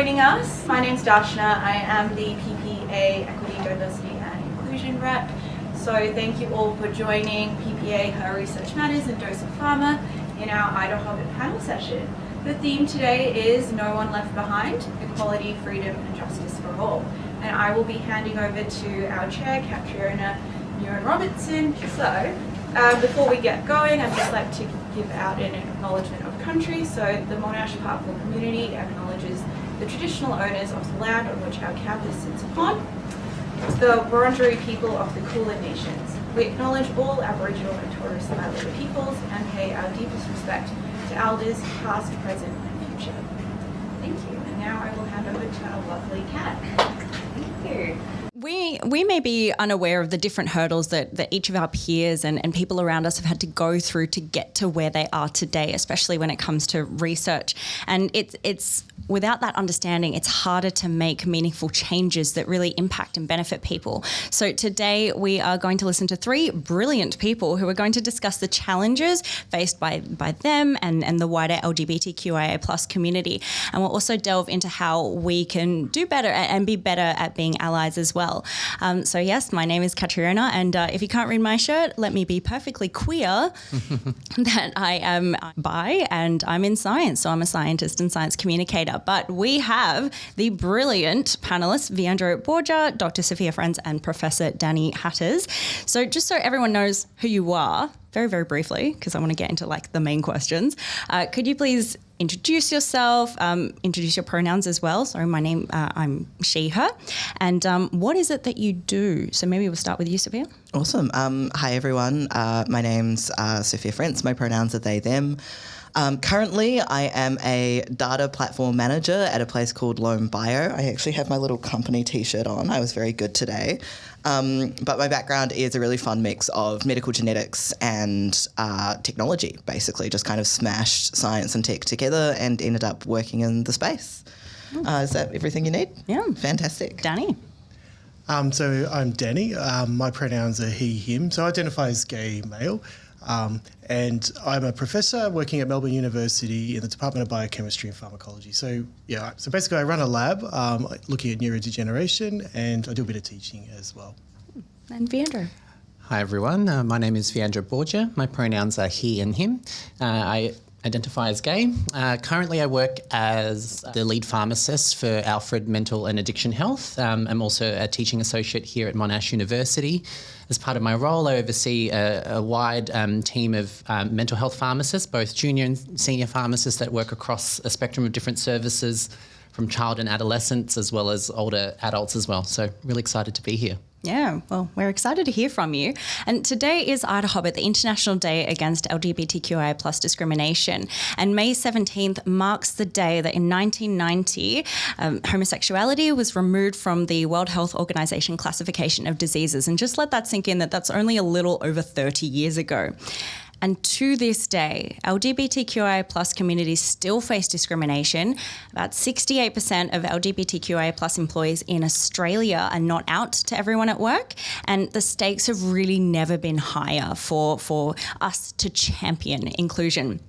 joining us. My name's Darshana. I am the PPA Equity, Diversity and Inclusion Rep. So thank you all for joining PPA, Her Research Matters and Dose of Pharma in our IDAHOBIT panel session. The theme today is No One Left Behind, Equality, Freedom and Justice for All. And I will be handing over to our chair, Catriona Robertson. So before we get going, I'd just like to give out an acknowledgement of country. So the Monash Parkville community acknowledges the traditional owners of the land on which our campus sits upon, the Wurundjeri people of the Kulin Nations. We acknowledge all Aboriginal and Torres Strait Islander peoples and pay our deepest respect to elders, past, present and future. Thank you. And now I will hand over to our lovely Kat. Thank you. We may be unaware of the different hurdles that each of our peers and people around us have had to go through to get to where they are today, especially when it comes to research. And it's without that understanding, it's harder to make meaningful changes that really impact and benefit people. So today we are going to listen to three brilliant people who are going to discuss the challenges faced by them and the wider LGBTQIA plus community. And we'll also delve into how we can do better and be better at being allies as well. So yes, my name is Catriona, and if you can't read my shirt, let me be perfectly queer that I am bi and I'm in science. So I'm a scientist and science communicator. But we have the brilliant panelists, Viandro Borja, Dr. Sophia Frentz and Professor Danny Hatters. So just so everyone knows who you are, very, very briefly, because I want to get into like the main questions, could you please introduce yourself, introduce your pronouns as well. So my name, I'm she, her. And what is it that you do? So maybe we'll start with you, Sophia. Awesome. Hi, everyone. My name's Sophia Frentz. My pronouns are they, them. Currently, I am a data platform manager at a place called Loam Bio. I actually have my little company T-shirt on. I was very good today. But my background is a really fun mix of medical genetics and technology, basically. Just kind of smashed science and tech together and ended up working in the space. Is that everything you need? Yeah. Fantastic. Danny. So I'm Danny. My pronouns are he, him. So I identify as gay male. And I'm a professor working at Melbourne University in the Department of Biochemistry and Pharmacology. So basically I run a lab looking at neurodegeneration, and I do a bit of teaching as well. And Viandro. Hi everyone, my name is Viandro Borja. My pronouns are he and him. I identify as gay. Currently I work as the lead pharmacist for Alfred Mental and Addiction Health. I'm also a teaching associate here at Monash University. As part of my role, I oversee a wide team of mental health pharmacists, both junior and senior pharmacists that work across a spectrum of different services from child and adolescents as well as older adults as well. So really excited to be here. Yeah, well, we're excited to hear from you. And today is IDAHOBIT, the International Day Against LGBTQIA plus Discrimination. And May 17th marks the day that in 1990, homosexuality was removed from the World Health Organization classification of diseases. And just let that sink in that that's only a little over 30 years ago. And to this day, LGBTQIA plus communities still face discrimination. About 68% of LGBTQIA plus employees in Australia are not out to everyone at work. And the stakes have really never been higher for us to champion inclusion.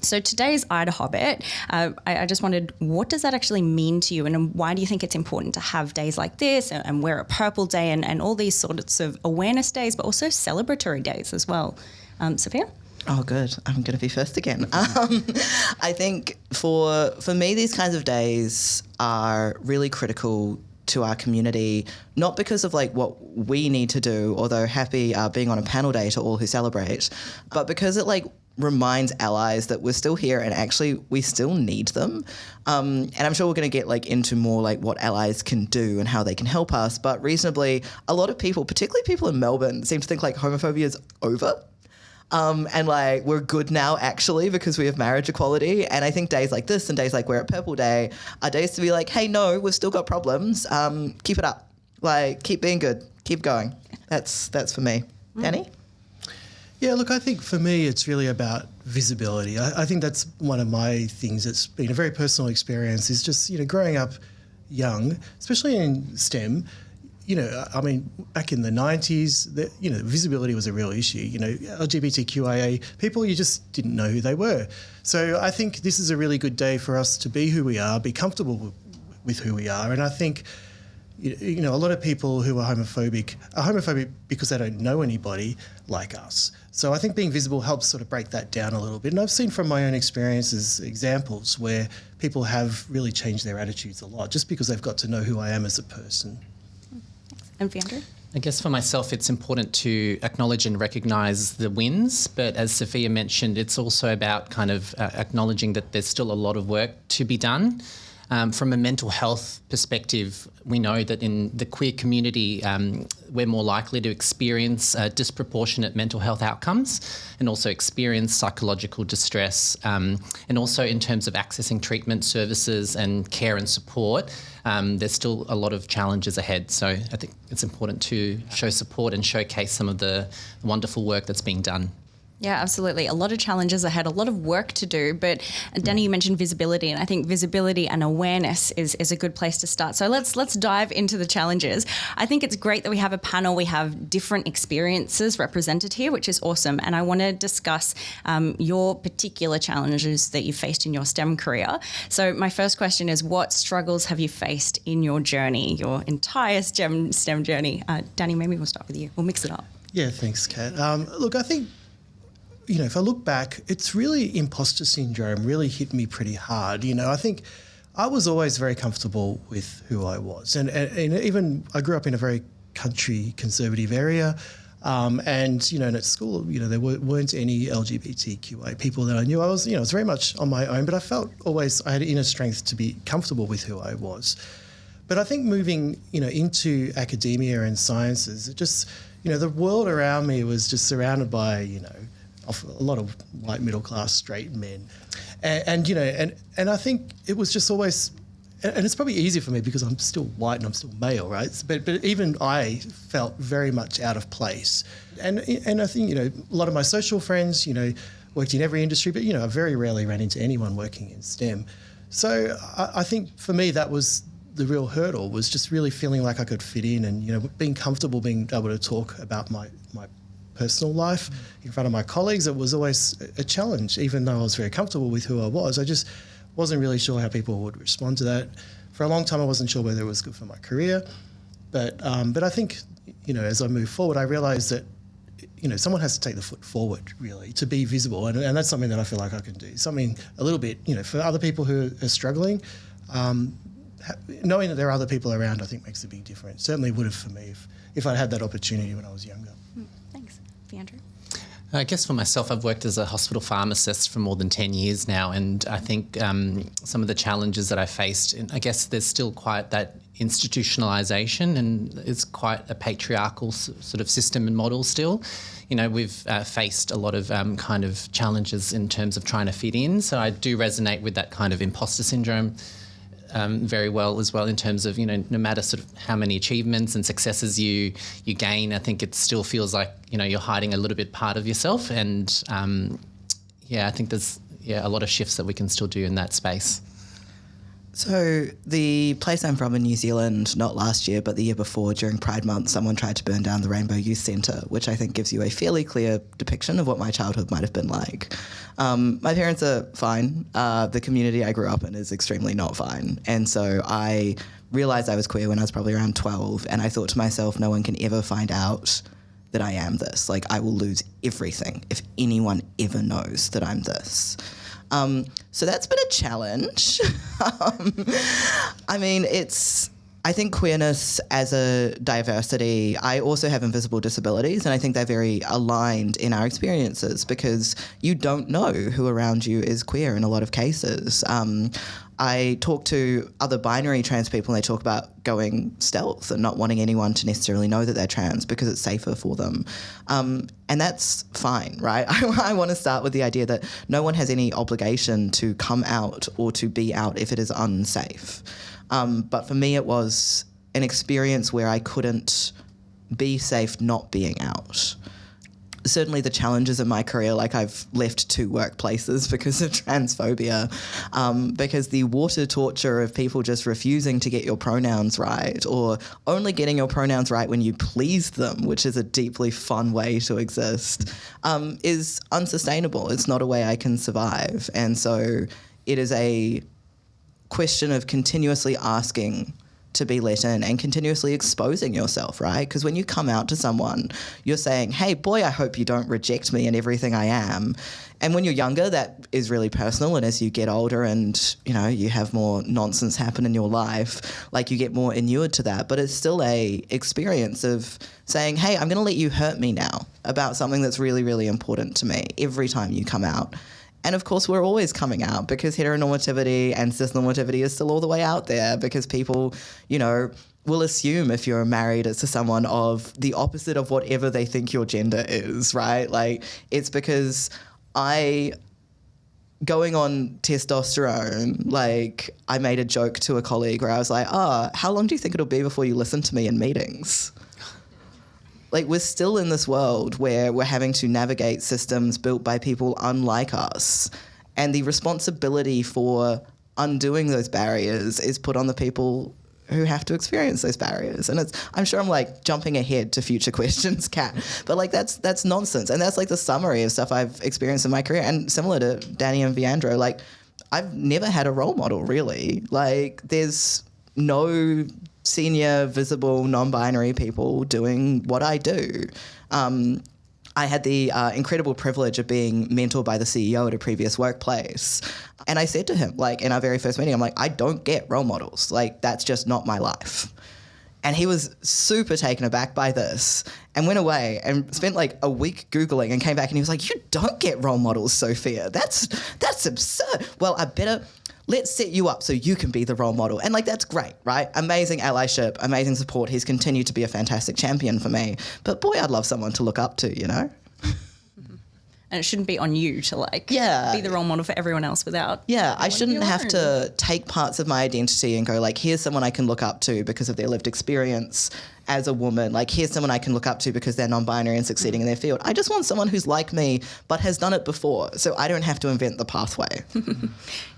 So today's IDAHOBIT, I just wondered, what does that actually mean to you, and why do you think it's important to have days like this and wear a purple day and all these sorts of awareness days, but also celebratory days as well? Sophia? Oh, good. I'm going to be first again. I think for me, these kinds of days are really critical to our community, not because of like what we need to do, although happy being on a panel day to all who celebrate, but because it like reminds allies that we're still here and actually we still need them. And I'm sure we're going to get like into more like what allies can do and how they can help us. But reasonably, a lot of people, particularly people in Melbourne, seem to think like homophobia is over. And like we're good now actually because we have marriage equality. And I think days like this and days like Wear It Purple Day are days to be like, hey, no, we've still got problems. Keep it up. Like keep being good. Keep going. That's for me. Danny? Yeah, look, I think for me it's really about visibility. I think that's one of my things that's been a very personal experience is just, growing up young, especially in STEM, I mean, back in the 90s, visibility was a real issue. LGBTQIA people, you just didn't know who they were. So I think this is a really good day for us to be who we are, be comfortable with who we are. And I think, you know, a lot of people who are homophobic because they don't know anybody like us. So I think being visible helps sort of break that down a little bit. And I've seen from my own experiences examples where people have really changed their attitudes a lot just because they've got to know who I am as a person. And Viandro? I guess for myself, it's important to acknowledge and recognise the wins, but as Sophia mentioned, it's also about kind of acknowledging that there's still a lot of work to be done. From a mental health perspective, we know that in the queer community, we're more likely to experience disproportionate mental health outcomes and also experience psychological distress. And also in terms of accessing treatment services and care and support, there's still a lot of challenges ahead. So I think it's important to show support and showcase some of the wonderful work that's being done. Yeah, absolutely. A lot of challenges ahead, a lot of work to do. But Danny, you mentioned visibility, and I think visibility and awareness is a good place to start. So let's dive into the challenges. I think it's great that we have a panel. We have different experiences represented here, which is awesome. And I want to discuss your particular challenges that you faced in your STEM career. So my first question is, what struggles have you faced in your journey, your entire STEM journey? Danny, maybe we'll start with you. We'll mix it up. Yeah, thanks, Kat. Look, I think, you know, if I look back, it's really imposter syndrome really hit me pretty hard. You know, I think I was always very comfortable with who I was. And even I grew up in a very country conservative area. And, you know, and at school, you know, there weren't any LGBTQIA people that I knew. I was very much on my own, but I felt always I had inner strength to be comfortable with who I was. But I think moving, you know, into academia and sciences, it just, you know, the world around me was just surrounded by, you know, a lot of white middle class straight men, and you know, and I think it was just always, and it's probably easier for me because I'm still white and I'm still male, right? But even I felt very much out of place, and I think, you know, a lot of my social friends, you know, worked in every industry, but you know, I very rarely ran into anyone working in STEM. So I think for me that was the real hurdle, was just really feeling like I could fit in, and you know, being comfortable, being able to talk about my personal life in front of my colleagues. It was always a challenge, even though I was very comfortable with who I was. I just wasn't really sure how people would respond to that. For a long time, I wasn't sure whether it was good for my career. But I think, you know, as I move forward, I realised that, you know, someone has to take the foot forward, really, to be visible. And that's something that I feel like I can do. Something a little bit, you know, for other people who are struggling, knowing that there are other people around, I think, makes a big difference. Certainly would have for me if I'd had that opportunity when I was younger. Thanks. Viandro? I guess for myself, I've worked as a hospital pharmacist for more than 10 years now, and I think some of the challenges that I faced, I guess there's still quite that institutionalisation, and it's quite a patriarchal sort of system and model still. You know, we've faced a lot of kind of challenges in terms of trying to fit in, so I do resonate with that kind of imposter syndrome very well as well, in terms of, you know, no matter sort of how many achievements and successes you gain, I think it still feels like, you know, you're hiding a little bit part of yourself. And I think there's a lot of shifts that we can still do in that space. So the place I'm from in New Zealand, not last year, but the year before, during Pride Month, someone tried to burn down the Rainbow Youth Centre, which I think gives you a fairly clear depiction of what my childhood might have been like. My parents are fine. The community I grew up in is extremely not fine. And so I realised I was queer when I was probably around 12, and I thought to myself, no one can ever find out that I am this. Like, I will lose everything if anyone ever knows that I'm this. So that's been a challenge. I mean, I think queerness as a diversity, I also have invisible disabilities, and I think they're very aligned in our experiences because you don't know who around you is queer in a lot of cases. I talk to other binary trans people, and they talk about going stealth and not wanting anyone to necessarily know that they're trans because it's safer for them. And that's fine, right? I want to start with the idea that no one has any obligation to come out or to be out if it is unsafe. But for me, it was an experience where I couldn't be safe not being out. Certainly the challenges in my career, like I've left 2 workplaces because of transphobia, because the water torture of people just refusing to get your pronouns right, or only getting your pronouns right when you please them, which is a deeply fun way to exist, is unsustainable. It's not a way I can survive. And so it is a question of continuously asking to be let in and continuously exposing yourself, right? Because when you come out to someone, you're saying, hey, boy, I hope you don't reject me and everything I am. And when you're younger, that is really personal. And as you get older and, you know, you have more nonsense happen in your life, like you get more inured to that. But it's still a experience of saying, hey, I'm going to let you hurt me now about something that's really, really important to me every time you come out. And of course, we're always coming out because heteronormativity and cisnormativity is still all the way out there because people, you know, will assume if you're married to someone of the opposite of whatever they think your gender is, right? Like, it's because going on testosterone, like, I made a joke to a colleague where I was like, how long do you think it'll be before you listen to me in meetings? Like, we're still in this world where we're having to navigate systems built by people unlike us. And the responsibility for undoing those barriers is put on the people who have to experience those barriers. And I'm sure I'm like jumping ahead to future questions, Kat, but like that's nonsense. And that's like the summary of stuff I've experienced in my career. And similar to Danny and Viandro, like, I've never had a role model, really. Like, there's no senior, visible, non-binary people doing what I do. I had the incredible privilege of being mentored by the CEO at a previous workplace. And I said to him, like, in our very first meeting, I'm like, I don't get role models. Like, that's just not my life. And he was super taken aback by this and went away and spent like a week Googling and came back and he was like, you don't get role models, Sophia. That's absurd. Well, let's set you up so you can be the role model. And like, that's great, right? Amazing allyship, amazing support. He's continued to be a fantastic champion for me. But boy, I'd love someone to look up to, you know? And it shouldn't be on you to be the role model for everyone else without. Yeah, I shouldn't have to take parts of my identity and go like, here's someone I can look up to because of their lived experience as a woman. Like, here's someone I can look up to because they're non-binary and succeeding in their field. I just want someone who's like me but has done it before, so I don't have to invent the pathway.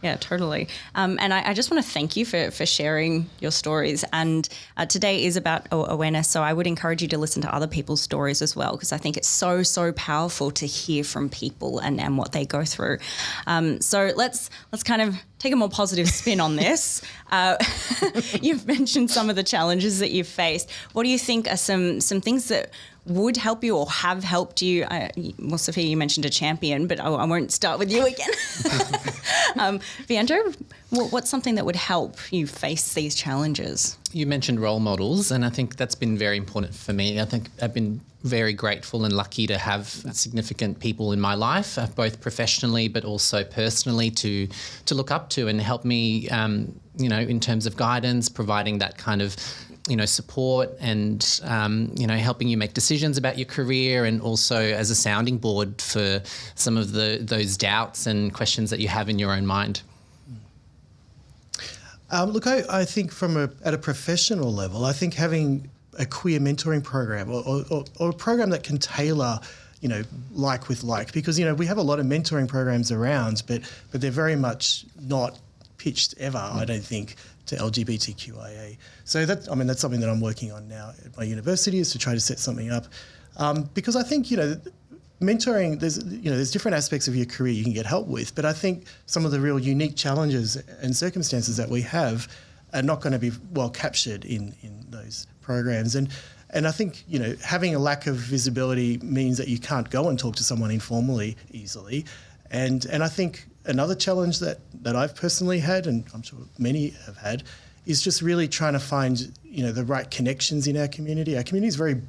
Yeah, totally. And I just want to thank you for sharing your stories. And today is about awareness, so I would encourage you to listen to other people's stories as well, because I think it's so powerful to hear from people and what they go through. So let's kind of take a more positive spin on this. You've mentioned some of the challenges that you've faced. What do you think are some things that would help you or have helped you? Well, Sophia, you mentioned a champion, but I won't start with you again. Viandro, what's something that would help you face these challenges? You mentioned role models, and I think that's been very important for me. I think I've been very grateful and lucky to have significant people in my life, both professionally but also personally, to look up to and help me, in terms of guidance, providing that kind of support and, helping you make decisions about your career, and also as a sounding board for some of those doubts and questions that you have in your own mind. Look, I think at a professional level, I think having a queer mentoring program or a program that can tailor, like with like, because, we have a lot of mentoring programs around, but they're very much not pitched ever, I don't think, to LGBTQIA. So that's something that I'm working on now at my university, is to try to set something up. Because I think, mentoring, there's different aspects of your career you can get help with, but I think some of the real unique challenges and circumstances that we have are not going to be well captured in those programs. And I think, having a lack of visibility means that you can't go and talk to someone informally easily. And I think another challenge that I've personally had, and I'm sure many have had, is just really trying to find, the right connections in our community. Our community is very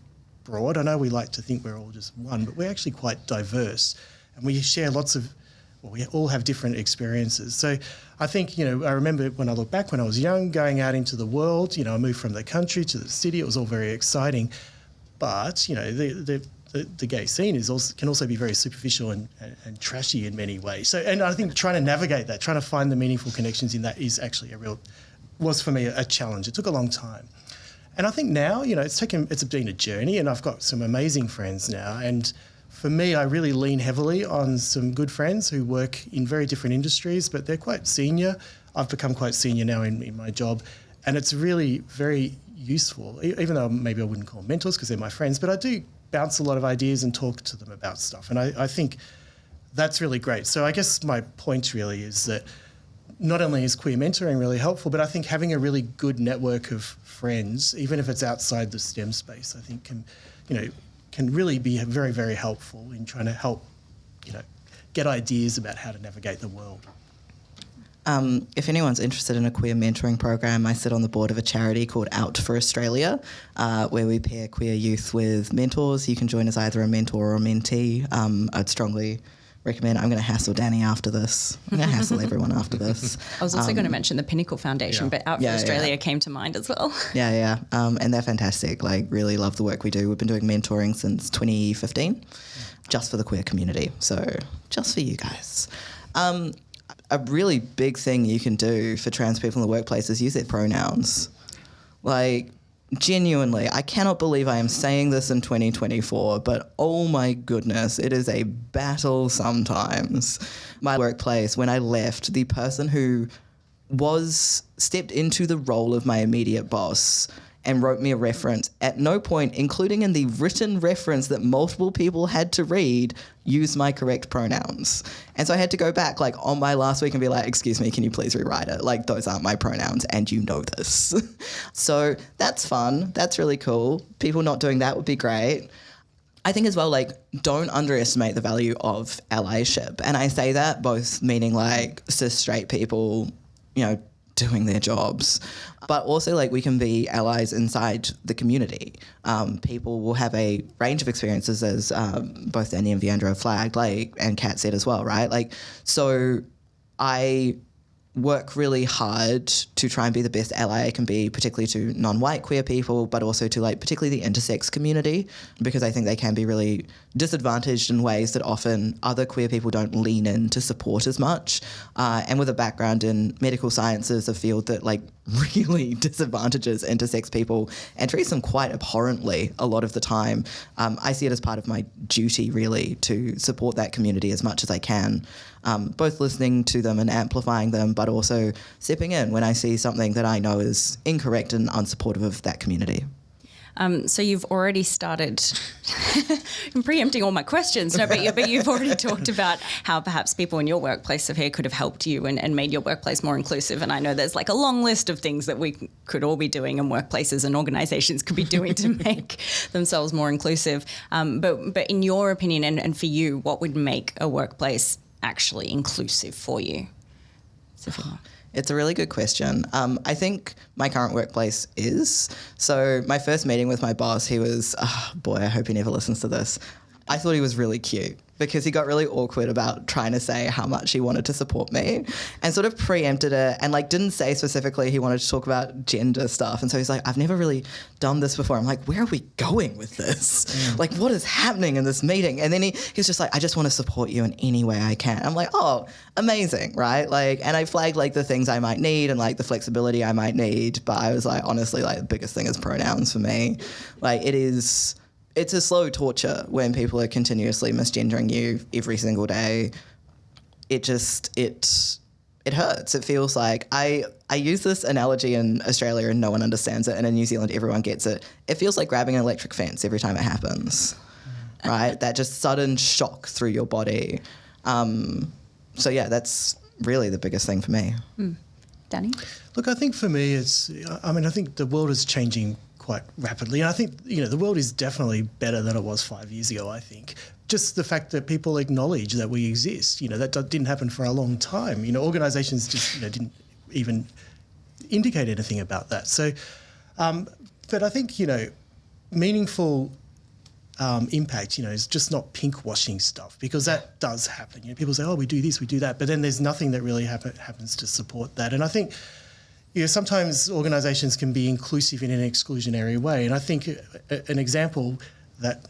broad. I know we like to think we're all just one, but we're actually quite diverse, and we share we all have different experiences. So I think, I remember when I look back when I was young, going out into the world, I moved from the country to the city. It was all very exciting. But, the gay scene can also be very superficial and trashy in many ways. So, and I think trying to navigate that, trying to find the meaningful connections in that is actually was for me a challenge. It took a long time. And I think now, it's been a journey, and I've got some amazing friends now. And for me, I really lean heavily on some good friends who work in very different industries, but they're quite senior. I've become quite senior now in my job, and it's really very useful, even though maybe I wouldn't call them mentors because they're my friends, but I do bounce a lot of ideas and talk to them about stuff. And I think that's really great. So I guess my point really is that not only is queer mentoring really helpful, but I think having a really good network of friends, even if it's outside the STEM space, I think can really be very, very helpful in trying to help, get ideas about how to navigate the world. If anyone's interested in a queer mentoring program, I sit on the board of a charity called Out for Australia, where we pair queer youth with mentors. You can join as either a mentor or a mentee. I'd strongly recommend. I'm going to hassle Danny after this. I'm going to hassle everyone after this. I was also going to mention the Pinnacle Foundation, but Out for Australia came to mind as well. Yeah. And they're fantastic. Like, really love the work we do. We've been doing mentoring since 2015, just for the queer community. So just for you guys. A really big thing you can do for trans people in the workplace is use their pronouns. Like, genuinely, I cannot believe I am saying this in 2024, but oh my goodness, it is a battle sometimes. My workplace, when I left, the person who stepped into the role of my immediate boss and wrote me a reference, at no point, including in the written reference that multiple people had to read, used my correct pronouns. And so I had to go back like on my last week and be like, excuse me, can you please rewrite it? Like, those aren't my pronouns and you know this. So that's fun. That's really cool. People not doing that would be great. I think as well, like, don't underestimate the value of allyship. And I say that both meaning like cis straight people, doing their jobs, but also like we can be allies inside the community. People will have a range of experiences, as both Danny and Viandro flagged, and Kat said as well, right? Like, so I work really hard to try and be the best ally I can be, particularly to non-white queer people, but also to particularly the intersex community, because I think they can be really disadvantaged in ways that often other queer people don't lean in to support as much. And with a background in medical sciences, a field that really disadvantages intersex people and treats them quite abhorrently a lot of the time, I see it as part of my duty really to support that community as much as I can, both listening to them and amplifying them, but also stepping in when I see something that I know is incorrect and unsupportive of that community. So you've already started, I'm preempting all my questions, but you've already talked about how perhaps people in your workplace, Sophia, could have helped you and made your workplace more inclusive. And I know there's a long list of things that we could all be doing and workplaces and organisations could be doing to make themselves more inclusive. But in your opinion and for you, what would make a workplace actually inclusive for you, Sophia? It's a really good question. I think my current workplace is. So my first meeting with my boss, he was, I hope he never listens to this. I thought he was really cute because he got really awkward about trying to say how much he wanted to support me and sort of preempted it and didn't say specifically he wanted to talk about gender stuff. And so he's like, I've never really done this before. I'm like, where are we going with this? What is happening in this meeting? And then he was just like, I just want to support you in any way I can. I'm like, oh, amazing, right? And I flagged the things I might need and the flexibility I might need. But I was honestly, the biggest thing is pronouns for me. It's a slow torture when people are continuously misgendering you every single day. It hurts. It feels like I use this analogy in Australia and no one understands it, and in New Zealand everyone gets it. It feels like grabbing an electric fence every time it happens, right? That just sudden shock through your body. So yeah, that's really the biggest thing for me. Danny? Look, I think for me I think the world is changing quite rapidly. And I think, the world is definitely better than it was 5 years ago, I think. Just the fact that people acknowledge that we exist, that didn't happen for a long time. Organisations just, didn't even indicate anything about that. So, but I think, meaningful impact, is just not pink washing stuff, because that does happen. People say, oh, we do this, we do that, but then there's nothing that really happens to support that. And I think, sometimes organisations can be inclusive in an exclusionary way, and I think an example that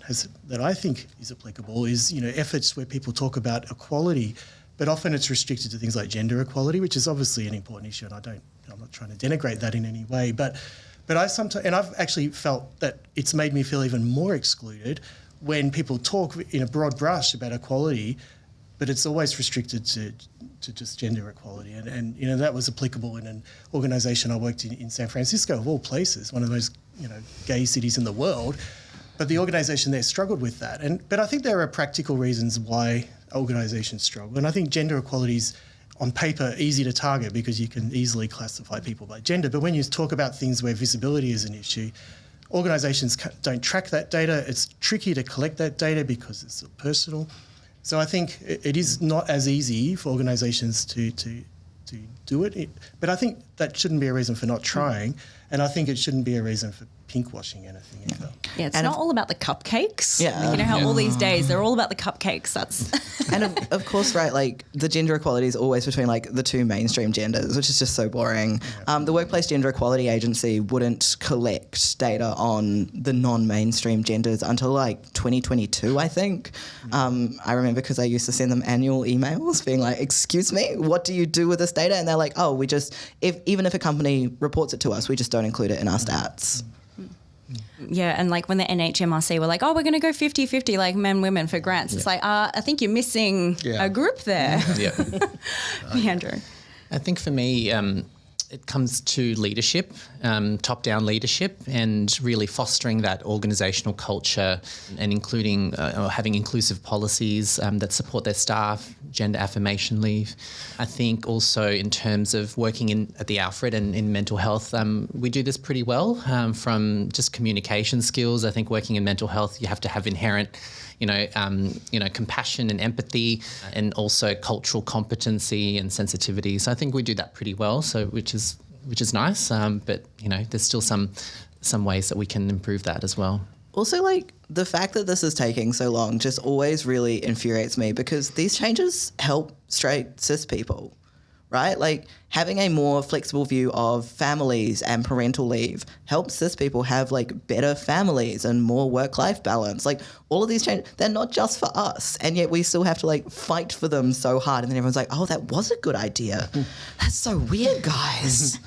I think is applicable is efforts where people talk about equality, but often it's restricted to things like gender equality, which is obviously an important issue, and I'm not trying to denigrate that in any way, but I've actually felt that it's made me feel even more excluded when people talk in a broad brush about equality, but it's always restricted to just gender equality. And that was applicable in an organisation I worked in San Francisco, of all places, one of those, gay cities in the world. But the organisation there struggled with that. But I think there are practical reasons why organisations struggle. And I think gender equality is on paper easy to target because you can easily classify people by gender. But when you talk about things where visibility is an issue, organisations don't track that data. It's tricky to collect that data because it's personal. So I think it is not as easy for organisations to do it. But I think that shouldn't be a reason for not trying, and I think it shouldn't be a reason for pinkwashing anything either. Yeah, it's not all about the cupcakes. Yeah. Like, you know how all these days they're all about the cupcakes. That's And of course, right, like the gender equality is always between like the two mainstream genders, which is just so boring. The Workplace Gender Equality Agency wouldn't collect data on the non-mainstream genders until like 2022, I think. I remember because I used to send them annual emails being like, excuse me, what do you do with this data? And they're like, oh, we just, even if a company reports it to us, we just don't include it in our stats. Yeah, and like when the NHMRC were like, oh, we're going to go 50-50, like men, women for grants. It's like, I think you're missing a group there. Yeah. Viandro. I think for me, it comes to leadership, top-down leadership, and really fostering that organisational culture and including or having inclusive policies that support their staff, gender affirmation leave. I think also in terms of working at the Alfred and in mental health, we do this pretty well from just communication skills. I think working in mental health, you have to have inherent compassion and empathy, and also cultural competency and sensitivity. So I think we do that pretty well. So which is nice. But there's still some ways that we can improve that as well. Also, like, the fact that this is taking so long just always really infuriates me because these changes help straight cis people, right? Like, having a more flexible view of families and parental leave helps cis people have, like, better families and more work-life balance. Like, all of these changes, they're not just for us, and yet we still have to, like, fight for them so hard. And then everyone's like, oh, that was a good idea. That's so weird, guys.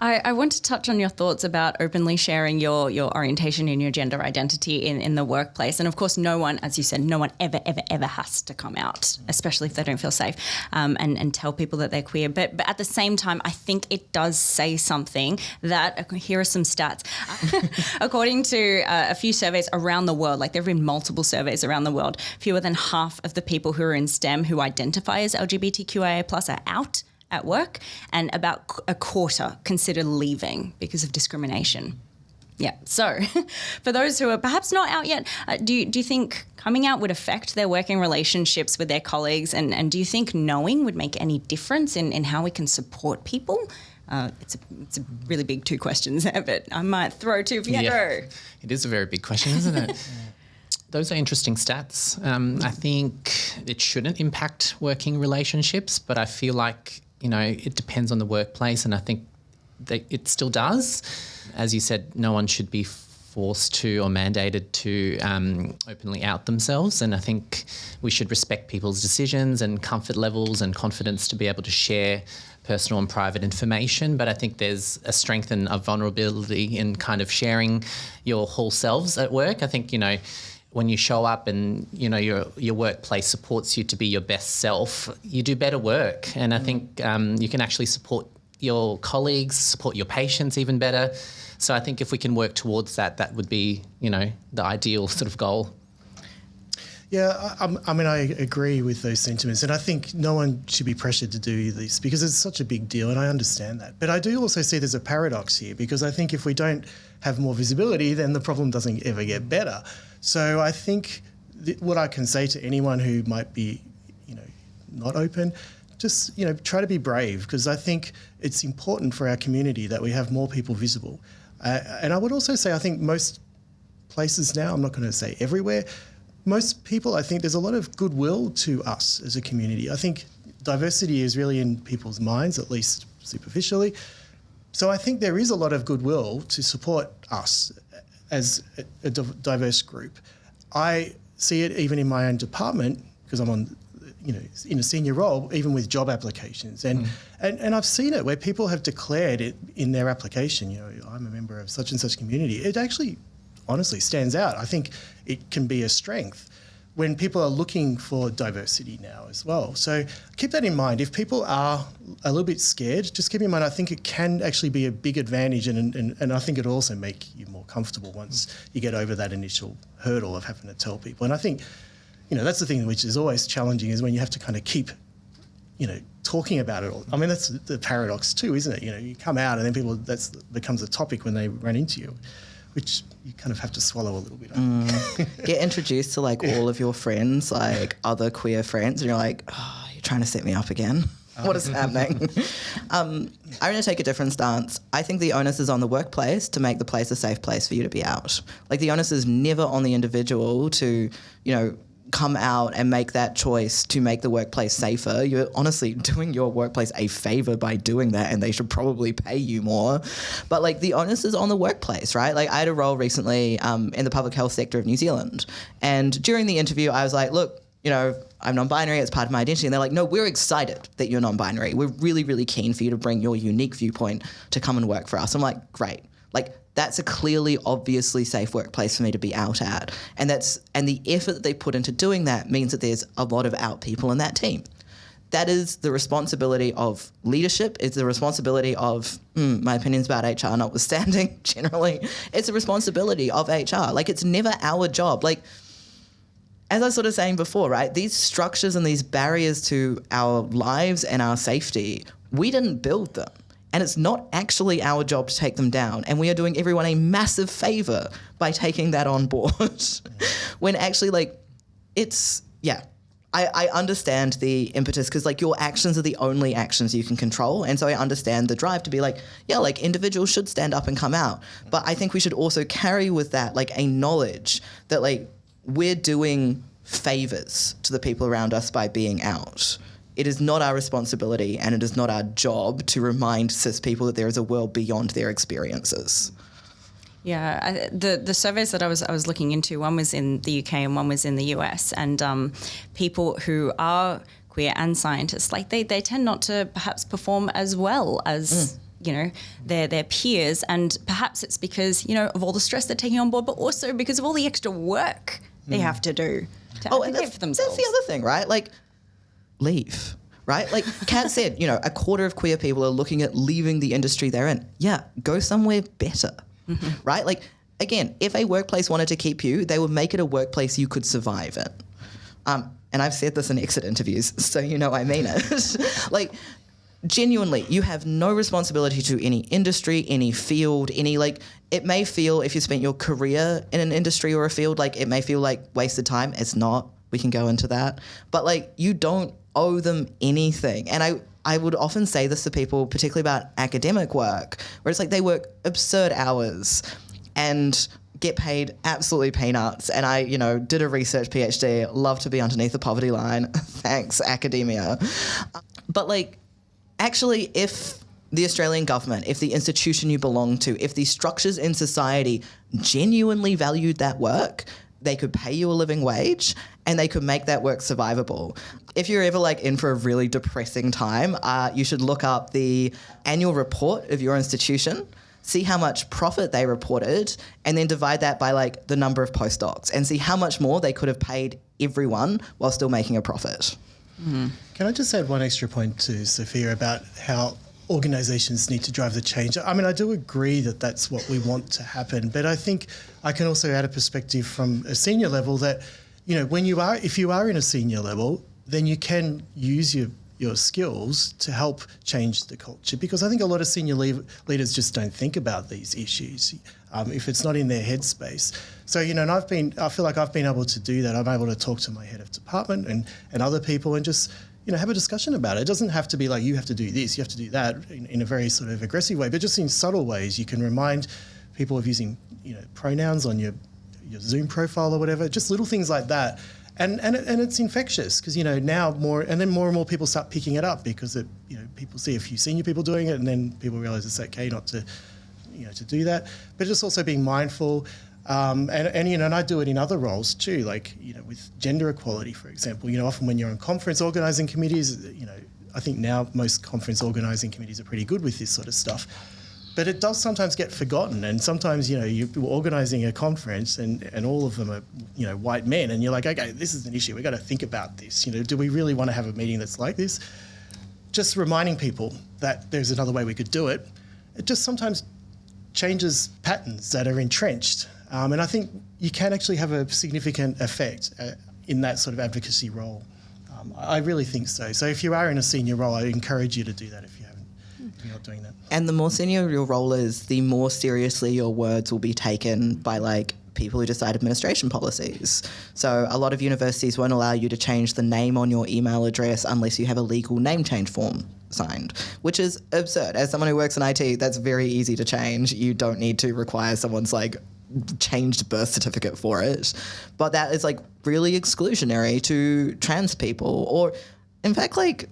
I want to touch on your thoughts about openly sharing your orientation and your gender identity in the workplace. And of course, no one, as you said, no one ever has to come out, especially if they don't feel safe, and tell people that they're queer. But at the same time, I think it does say something that, here are some stats. According to a few surveys around the world, like there have been multiple surveys around the world, fewer than half of the people who are in STEM who identify as LGBTQIA+ are out at work, and about a quarter consider leaving because of discrimination. Yeah. So for those who are perhaps not out yet, do you think coming out would affect their working relationships with their colleagues? And do you think knowing would make any difference in how we can support people? It's a really big two questions there, but I might throw to Viandro. Yeah. It is a very big question, isn't it? Those are interesting stats. I think it shouldn't impact working relationships, but I feel like it depends on the workplace, and I think that it still does. As you said, no one should be forced to or mandated to openly out themselves, and I think we should respect people's decisions and comfort levels and confidence to be able to share personal and private information. But I think there's a strength and a vulnerability in kind of sharing your whole selves at work. I think, when you show up and your workplace supports you to be your best self, you do better work. And I think you can actually support your colleagues, support your patients even better. So I think if we can work towards that, that would be the ideal sort of goal. Yeah, I agree with those sentiments, and I think no one should be pressured to do this because it's such a big deal, and I understand that. But I do also see there's a paradox here because I think if we don't have more visibility, then the problem doesn't ever get better. So I think what I can say to anyone who might be, not open, just, try to be brave, because I think it's important for our community that we have more people visible. And I would also say I think most places now, I'm not going to say everywhere, most people, I think there's a lot of goodwill to us as a community. I think diversity is really in people's minds, at least superficially. So I think there is a lot of goodwill to support us as a diverse group. I see it even in my own department because I'm on, in a senior role, even with job applications. And I've seen it where people have declared it in their application, I'm a member of such and such community. It actually honestly stands out. I think it can be a strength when people are looking for diversity now as well. So keep that in mind. If people are a little bit scared, just keep in mind, I think it can actually be a big advantage, and I think it'll also make you more comfortable once you get over that initial hurdle of having to tell people. And I think, that's the thing which is always challenging, is when you have to kind of keep, talking about it all. I mean, that's the paradox too, isn't it? You come out and then that becomes a topic when they run into you, which you kind of have to swallow a little bit. Get introduced to like all of your friends, like other queer friends, and you're like, oh, you're trying to set me up again. What is happening? I'm going to take a different stance. I think the onus is on the workplace to make the place a safe place for you to be out. Like the onus is never on the individual to, come out and make that choice to make the workplace safer. You're honestly doing your workplace a favor by doing that, and they should probably pay you more. But like the onus is on the workplace, right? Like I had a role recently in the public health sector of New Zealand, and during the interview I was like, look, I'm non-binary, it's part of my identity. And they're like, no, we're excited that you're non-binary. We're really, really keen for you to bring your unique viewpoint to come and work for us. I'm like, great. Like, that's a clearly, obviously safe workplace for me to be out at. And the effort that they put into doing that means that there's a lot of out people in that team. That is the responsibility of leadership. It's the responsibility of, my opinions about HR notwithstanding, generally, it's the responsibility of HR. Like, it's never our job. Like, as I was sort of saying before, right, these structures and these barriers to our lives and our safety, we didn't build them. And it's not actually our job to take them down. And we are doing everyone a massive favor by taking that on board. When actually, like, I understand the impetus because, like, your actions are the only actions you can control. And so I understand the drive to be like, yeah, like, individuals should stand up and come out. But I think we should also carry with that, like, a knowledge that, like, we're doing favors to the people around us by being out. It is not our responsibility and it is not our job to remind cis people that there is a world beyond their experiences. Yeah, the surveys that I was looking into, one was in the UK and one was in the US, and people who are queer and scientists, like they tend not to perhaps perform as well as their peers, and perhaps it's because of all the stress they're taking on board, but also because of all the extra work they have to do to advocate for themselves. That's the other thing, right? Like, leave, right? Like Kat said, a quarter of queer people are looking at leaving the industry they're in. Yeah, go somewhere better, right? Like, again, if a workplace wanted to keep you, they would make it a workplace you could survive in. And I've said this in exit interviews, so I mean it. Like, genuinely, you have no responsibility to any industry, any field, it may feel, if you spent your career in an industry or a field, like it may feel like wasted time. It's not. We can go into that. But like, you don't owe them anything. And I would often say this to people, particularly about academic work, where it's like they work absurd hours and get paid absolutely peanuts. And I, did a research PhD, love to be underneath the poverty line. Thanks, academia. But like, actually, if the Australian government, if the institution you belong to, if the structures in society genuinely valued that work, they could pay you a living wage and they could make that work survivable. If you're ever like in for a really depressing time, you should look up the annual report of your institution, see how much profit they reported, and then divide that by like the number of postdocs and see how much more they could have paid everyone while still making a profit. Can I just add one extra point to Sophia about how organisations need to drive the change? I mean, I do agree that that's what we want to happen, but I think I can also add a perspective from a senior level that, if you are in a senior level, then you can use your skills to help change the culture, because I think a lot of senior leaders just don't think about these issues if it's not in their headspace. So, and I feel like I've been able to do that. I'm able to talk to my head of department and other people and just, have a discussion about it. It doesn't have to be like, you have to do this, you have to do that in a very sort of aggressive way, but just in subtle ways. You can remind people of using, pronouns on your Zoom profile or whatever, just little things like that. And it's infectious because, now more and more people start picking it up because people see a few senior people doing it and then people realise it's okay not to, to do that. But just also being mindful. And I do it in other roles too, like, with gender equality, for example. Often when you're on conference organising committees, I think now most conference organising committees are pretty good with this sort of stuff. But it does sometimes get forgotten, and sometimes, you're organising a conference and all of them are, white men, and you're like, okay, this is an issue, we've got to think about this. Do we really want to have a meeting that's like this? Just reminding people that there's another way we could do it. It just sometimes changes patterns that are entrenched. And I think you can actually have a significant effect in that sort of advocacy role. I really think so. So if you are in a senior role, I encourage you to do that if you're not doing that. And the more senior your role is, the more seriously your words will be taken by like people who decide administration policies. So a lot of universities won't allow you to change the name on your email address unless you have a legal name change form signed, which is absurd. As someone who works in IT, that's very easy to change. You don't need to require someone's like changed birth certificate for it. But that is like really exclusionary to trans people, or in fact like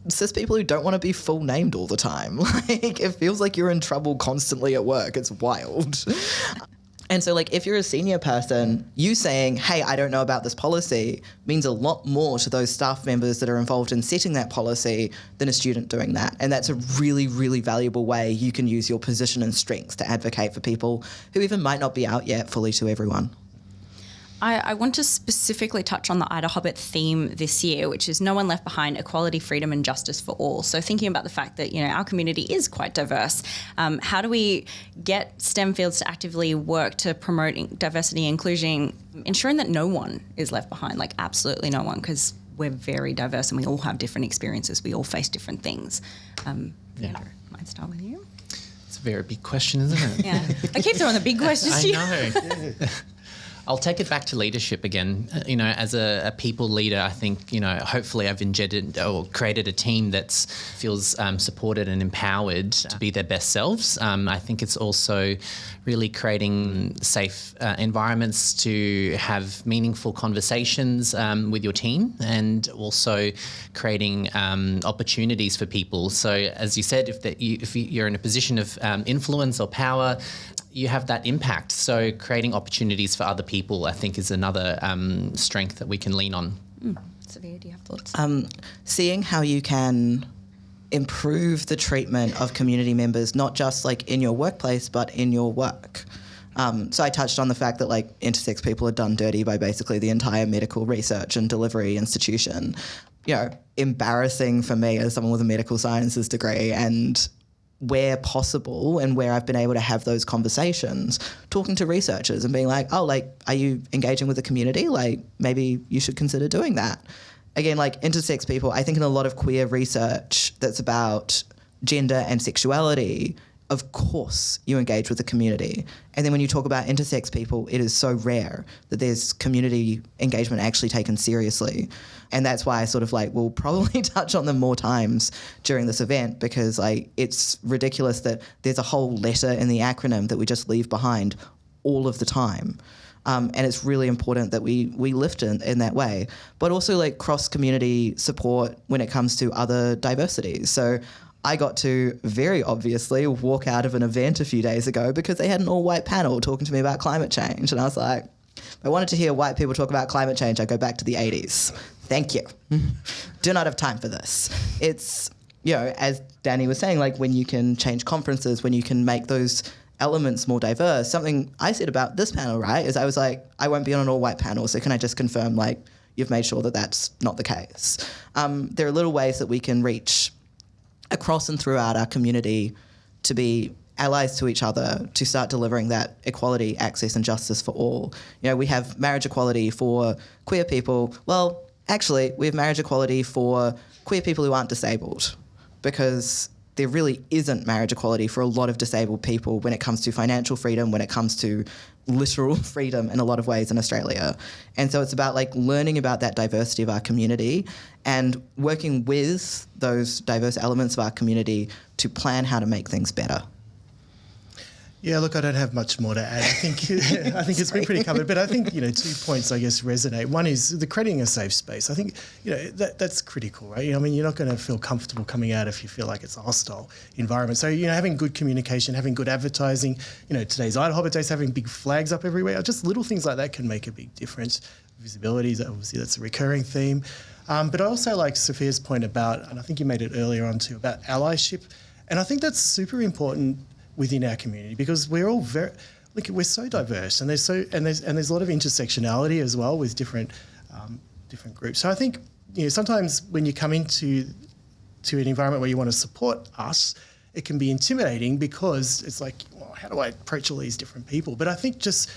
cis people who don't want to be full named all the time. Like it feels like you're in trouble constantly at work. It's wild. And so like if you're a senior person, you saying, hey, I don't know about this policy means a lot more to those staff members that are involved in setting that policy than a student doing that. And that's a really, really valuable way you can use your position and strengths to advocate for people who even might not be out yet fully to everyone. I want to specifically touch on the IDAHOBIT theme this year, which is no one left behind, equality, freedom and justice for all. So thinking about the fact that, our community is quite diverse, how do we get STEM fields to actively work to promote diversity and inclusion, ensuring that no one is left behind, like absolutely no one, because we're very diverse and we all have different experiences. We all face different things. Viandro, might start with you. It's a very big question, isn't it? Yeah, I keep throwing the big questions to you. I know. I'll take it back to leadership again. As a people leader, I think, hopefully I've engendered or created a team that feels supported and empowered to be their best selves. I think it's also really creating safe environments to have meaningful conversations with your team, and also creating opportunities for people. So as you said, if you're in a position of influence or power, you have that impact. So creating opportunities for other people, I think, is another strength that we can lean on. Sophia, do you have thoughts? Seeing how you can improve the treatment of community members, not just like in your workplace, but in your work. So I touched on the fact that like intersex people are done dirty by basically the entire medical research and delivery institution. Embarrassing for me as someone with a medical sciences degree, and where possible and where I've been able to have those conversations, talking to researchers and being like, oh, like, are you engaging with the community? Like, maybe you should consider doing that. Again, like intersex people, I think in a lot of queer research that's about gender and sexuality, of course you engage with the community. And then when you talk about intersex people, it is so rare that there's community engagement actually taken seriously. And that's why I sort of like will probably touch on them more times during this event, because like it's ridiculous that there's a whole letter in the acronym that we just leave behind all of the time. And it's really important that we lift in that way, but also like cross-community support when it comes to other diversities. So I got to very obviously walk out of an event a few days ago because they had an all-white panel talking to me about climate change. And I was like, if I wanted to hear white people talk about climate change, I'd go back to the 80s. Thank you. Do not have time for this. It's, as Danny was saying, like when you can change conferences, when you can make those elements more diverse. Something I said about this panel, right, is I was like, I won't be on an all-white panel, so can I just confirm, like, you've made sure that that's not the case? There are little ways that we can reach across and throughout our community to be allies to each other, to start delivering that equality, access and justice for all. We have marriage equality for queer people. Well, actually, we have marriage equality for queer people who aren't disabled, because there really isn't marriage equality for a lot of disabled people when it comes to financial freedom, when it comes to literal freedom in a lot of ways in Australia. And so it's about like learning about that diversity of our community and working with those diverse elements of our community to plan how to make things better. Yeah, look, I don't have much more to add. I think it's been pretty covered. But I think, 2 points, I guess, resonate. One is the creating a safe space. I think, that's critical, right? I mean, you're not going to feel comfortable coming out if you feel like it's a hostile environment. So, having good communication, having good advertising, today's IDAHOBIT Days, having big flags up everywhere, just little things like that can make a big difference. Visibility, obviously, that's a recurring theme. But I also like Sophia's point about, and I think you made it earlier on too, about allyship. And I think that's super important within our community, because we're all we're so diverse, and there's a lot of intersectionality as well with different groups. So I think sometimes when you come into an environment where you want to support us, it can be intimidating because it's like, well, how do I approach all these different people? But I think just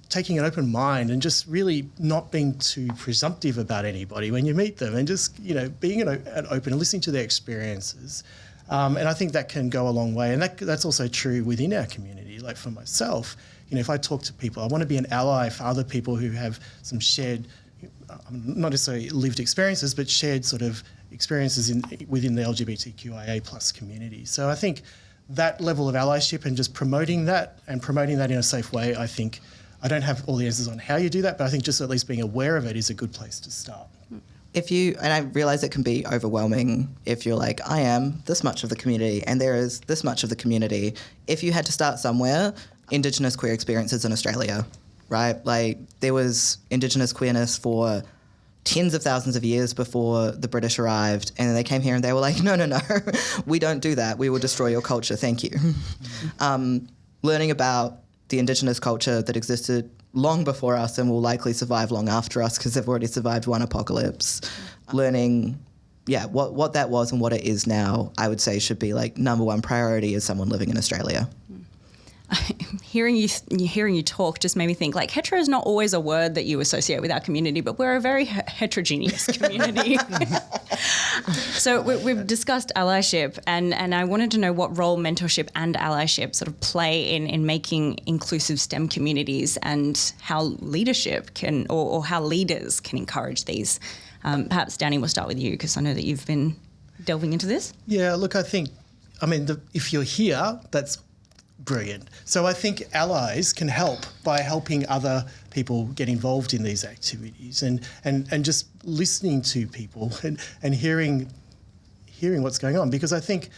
taking an open mind and just really not being too presumptive about anybody when you meet them, and just, being an open and listening to their experiences. And I think that can go a long way. And that's also true within our community. Like for myself, if I talk to people, I want to be an ally for other people who have some shared, not necessarily lived experiences, but shared sort of experiences within the LGBTQIA plus community. So I think that level of allyship and just promoting that in a safe way, I think, I don't have all the answers on how you do that, but I think just at least being aware of it is a good place to start. And I realise it can be overwhelming if you're like, I am this much of the community and there is this much of the community. If you had to start somewhere, Indigenous queer experiences in Australia, right? Like there was Indigenous queerness for tens of thousands of years before the British arrived, and they came here and they were like, no, we don't do that. We will destroy your culture. Thank you. Learning about the Indigenous culture that existed long before us and will likely survive long after us because they've already survived one apocalypse. Learning, what that was and what it is now, I would say should be like number one priority as someone living in Australia. Hearing you talk just made me think, like, hetero is not always a word that you associate with our community, but we're a very heterogeneous community. So we've discussed allyship, and I wanted to know what role mentorship and allyship sort of play in making inclusive STEM communities, and how leadership can, or how leaders can encourage these. Perhaps, Danny, we'll start with you, because I know that you've been delving into this. Yeah, look, if you're here, that's brilliant. So I think allies can help by helping other people get involved in these activities, and just listening to people and hearing what's going on, because I think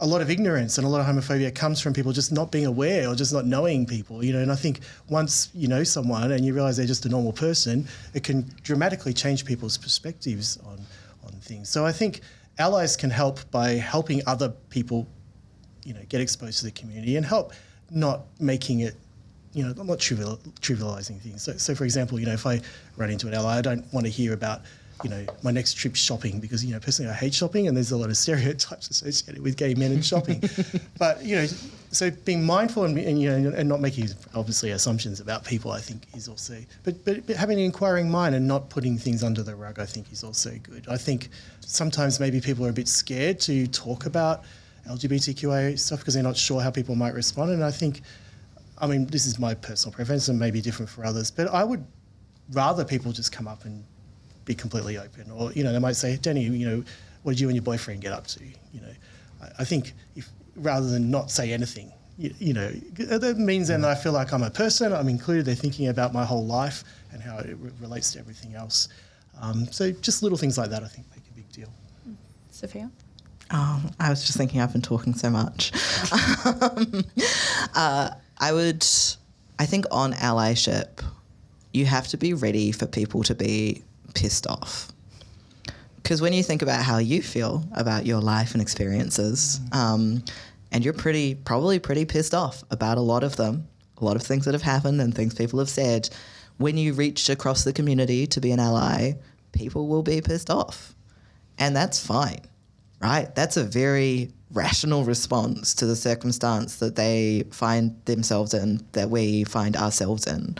a lot of ignorance and a lot of homophobia comes from people just not being aware or just not knowing people, and I think once you know someone and you realise they're just a normal person, it can dramatically change people's perspectives on things. So I think allies can help by helping other people get exposed to the community and help not making it, not trivialising things. So for example, if I run into an ally, I don't want to hear about, my next trip shopping, because, personally I hate shopping and there's a lot of stereotypes associated with gay men and shopping. But, so being mindful and not making obviously assumptions about people, I think is also, but having an inquiring mind and not putting things under the rug, I think is also good. I think sometimes maybe people are a bit scared to talk about LGBTQIA stuff because they're not sure how people might respond. And I think, this is my personal preference and maybe different for others, but I would rather people just come up and be completely open. Or, they might say, Danny, what did you and your boyfriend get up to? I think if rather than not say anything, that means then I feel like I'm a person, I'm included, they're thinking about my whole life and how it relates to everything else. So just little things like that I think make a big deal. Sophia? Oh, I was just thinking I've been talking so much. I think on allyship, you have to be ready for people to be pissed off. Because when you think about how you feel about your life and experiences, and you're probably pretty pissed off about a lot of them, a lot of things that have happened and things people have said, when you reach across the community to be an ally, people will be pissed off. And that's fine. Right? That's a very rational response to the circumstance that they find themselves in, that we find ourselves in.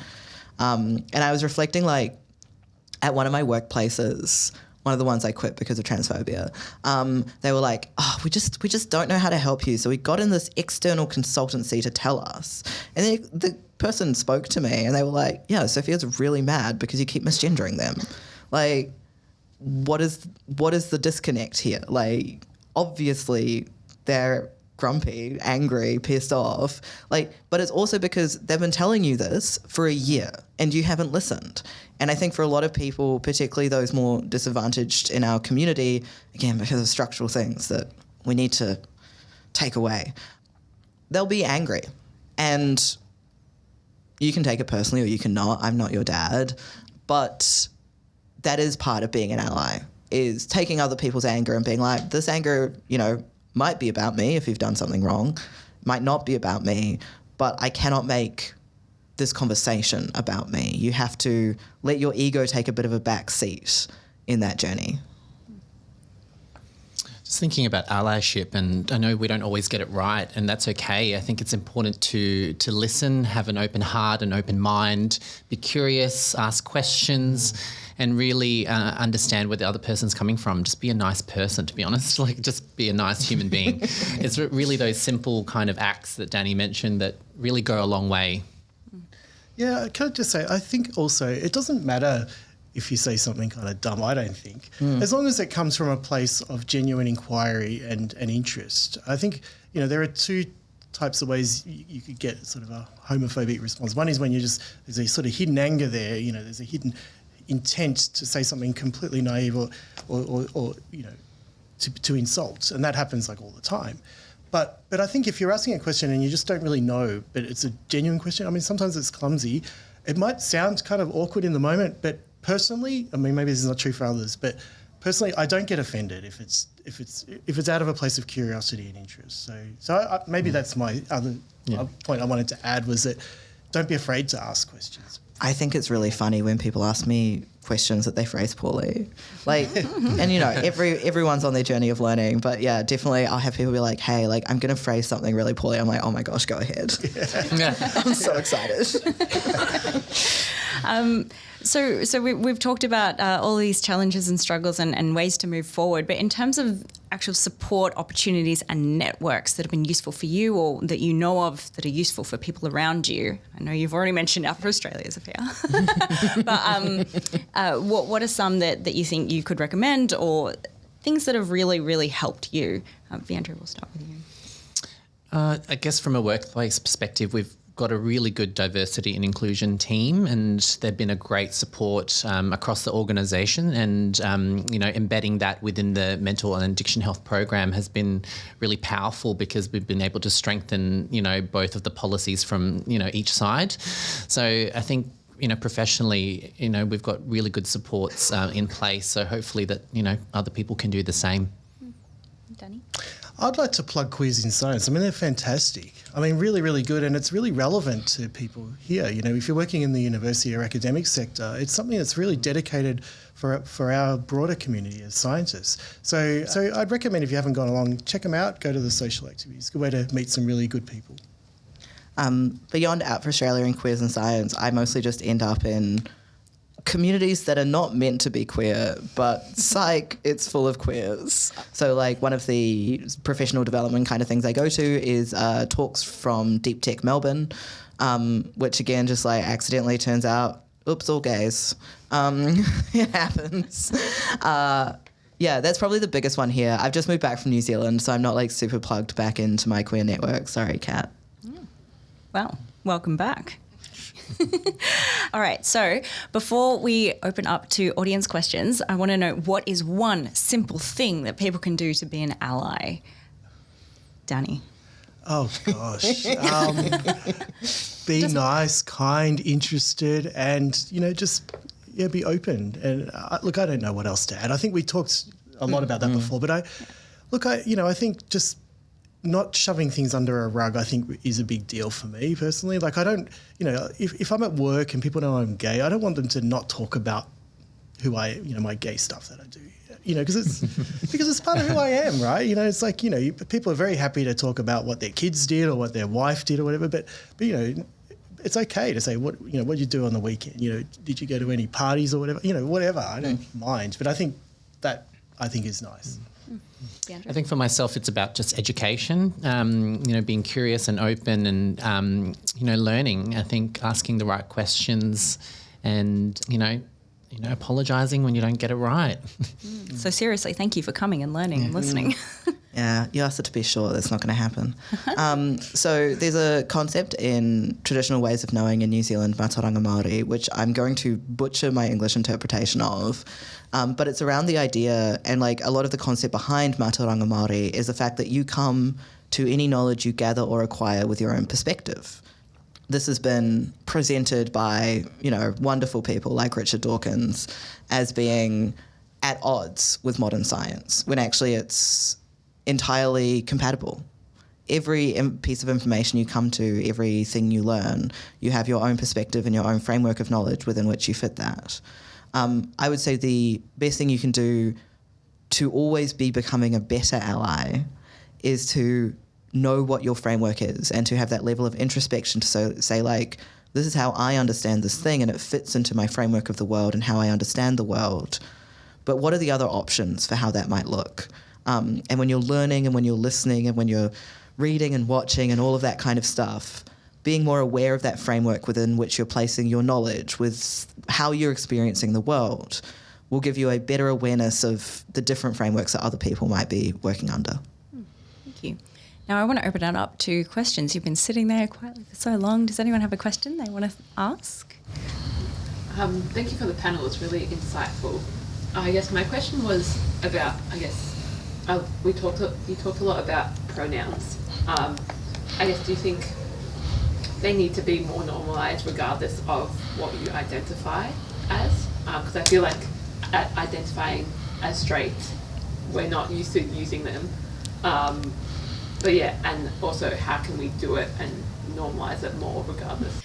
And I was reflecting, like, at one of my workplaces, one of the ones I quit because of transphobia, they were like, we just don't know how to help you. So we got in this external consultancy to tell us. And then the person spoke to me and they were like, yeah, Sophia's really mad because you keep misgendering them. Like, what is the disconnect here? Like, obviously they're grumpy, angry, pissed off. Like, but it's also because they've been telling you this for a year and you haven't listened. And I think for a lot of people, particularly those more disadvantaged in our community, again, because of structural things that we need to take away, they'll be angry. And you can take it personally or you can not. I'm not your dad. But that is part of being an ally, is taking other people's anger and being like, this anger, might be about me if you've done something wrong, might not be about me, but I cannot make this conversation about me. You have to let your ego take a bit of a back seat in that journey. Just thinking about allyship, and I know we don't always get it right, and that's okay. I think it's important to listen, have an open heart, an open mind, be curious, ask questions, and really understand where the other person's coming from. Just be a nice person, to be honest. Like, just be a nice human being. It's really those simple kind of acts that Danny mentioned that really go a long way. Yeah, can I just say, I think also it doesn't matter if you say something kind of dumb, I don't think. As long as it comes from a place of genuine inquiry and interest. I think, there are two types of ways you could get sort of a homophobic response. One is when there's a sort of hidden anger there, there's a hidden intent to say something completely naive or to insult. And that happens like all the time. But I think if you're asking a question and you just don't really know, but it's a genuine question, I mean, sometimes it's clumsy. It might sound kind of awkward in the moment, but personally, I mean, maybe this is not true for others, but personally, I don't get offended if it's out of a place of curiosity and interest. So maybe that's my other point I wanted to add, was that don't be afraid to ask questions. I think it's really funny when people ask me questions that they phrase poorly. Like, and everyone's on their journey of learning, but yeah, definitely I'll have people be like, hey, like, I'm going to phrase something really poorly. I'm like, oh my gosh, go ahead. I'm so excited. So we've talked about all these challenges and struggles and ways to move forward, but in terms of actual support opportunities and networks that have been useful for you or that you know of that are useful for people around you, I know you've already mentioned Alfred Australia, Sophia, but what are some that you think you could recommend or things that have really, really helped you? Viandro, we'll start with you. I guess from a workplace perspective, we've got a really good diversity and inclusion team, and they've been a great support across the organisation. And embedding that within the mental and addiction health program has been really powerful because we've been able to strengthen both of the policies from each side. So I think professionally we've got really good supports in place. So hopefully that other people can do the same. Danny? I'd like to plug Queers in Science. I mean, they're fantastic. I mean, really, really good, and it's really relevant to people here. If you're working in the university or academic sector, it's something that's really dedicated for our broader community as scientists. So I'd recommend, if you haven't gone along, check them out, go to the social activities. Good way to meet some really good people. Beyond Out for Australia and Queers in Science, I mostly just end up in communities that are not meant to be queer, but psych, it's full of queers. So like one of the professional development kind of things I go to is talks from Deep Tech Melbourne, which again just like accidentally turns out, oops, all gays. It happens. Yeah, that's probably the biggest one here. I've just moved back from New Zealand, so I'm not like super plugged back into my queer network. Sorry, Kat. Well, welcome back. All right, so before we open up to audience questions, I want to know, what is one simple thing that people can do to be an ally? Danny? Oh, gosh. Be nice, kind, interested, and, just be open. And look, I don't know what else to add. I think we talked a lot about that before, but I think just not shoving things under a rug, I think, is a big deal for me personally. Like, I don't, if I'm at work and people know I'm gay, I don't want them to not talk about who my gay stuff that I do, because it's part of who I am, right? It's like, people are very happy to talk about what their kids did or what their wife did or whatever, but it's okay to say, what did you do on the weekend? Did you go to any parties or whatever? Whatever, I don't mind, but I think is nice. I think for myself, it's about just education, being curious and open and, learning. I think asking the right questions and, apologising when you don't get it right. So seriously, thank you for coming and learning and listening. Yeah, you asked it to be short. That's not going to happen. So there's a concept in traditional ways of knowing in New Zealand, Mātauranga Māori, which I'm going to butcher my English interpretation of, but it's around the idea, and like a lot of the concept behind Mātauranga Māori is the fact that you come to any knowledge you gather or acquire with your own perspective. This has been presented by, wonderful people like Richard Dawkins as being at odds with modern science, when actually it's entirely compatible. Every piece of information you come to, everything you learn, you have your own perspective and your own framework of knowledge within which you fit that. I would say the best thing you can do to always be becoming a better ally is to know what your framework is and to have that level of introspection to say like, this is how I understand this thing and it fits into my framework of the world and how I understand the world. But what are the other options for how that might look? And when you're learning and when you're listening and when you're reading and watching and all of that kind of stuff, being more aware of that framework within which you're placing your knowledge with how you're experiencing the world will give you a better awareness of the different frameworks that other people might be working under. Thank you. Now I want to open it up to questions. You've been sitting there quietly for so long. Does anyone have a question they want to ask? Thank you for the panel. It's really insightful. I guess my question was about, you talked a lot about pronouns. I guess, do you think they need to be more normalized regardless of what you identify as? Because I feel like identifying as straight, we're not used to using them. But yeah, and also how can we do it and normalize it more regardless?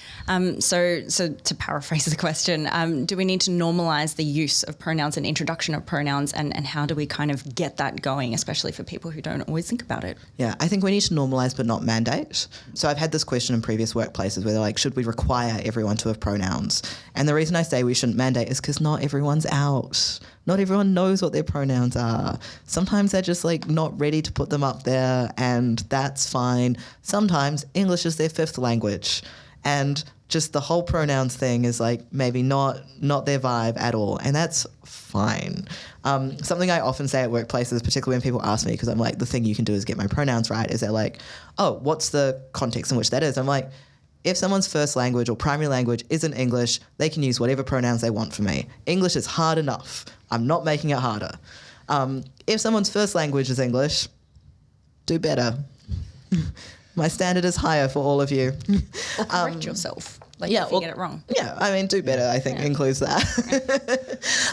So to paraphrase the question, do we need to normalise the use of pronouns and introduction of pronouns, and how do we kind of get that going, especially for people who don't always think about it? Yeah, I think we need to normalise but not mandate. So I've had this question in previous workplaces where they're like, should we require everyone to have pronouns? And the reason I say we shouldn't mandate is because not everyone's out. Not everyone knows what their pronouns are. Sometimes they're just like not ready to put them up there, and that's fine. Sometimes English is their fifth language, and just the whole pronouns thing is like maybe not their vibe at all, and that's fine. Something I often say at workplaces, particularly when people ask me, because I'm like, the thing you can do is get my pronouns right, is they're like, oh, what's the context in which that is? I'm like, if someone's first language or primary language isn't English, they can use whatever pronouns they want for me. English is hard enough. I'm not making it harder. If someone's first language is English, do better. My standard is higher for all of you. Or correct yourself. Like if you get it wrong. Yeah, I mean, do better, I think, includes that.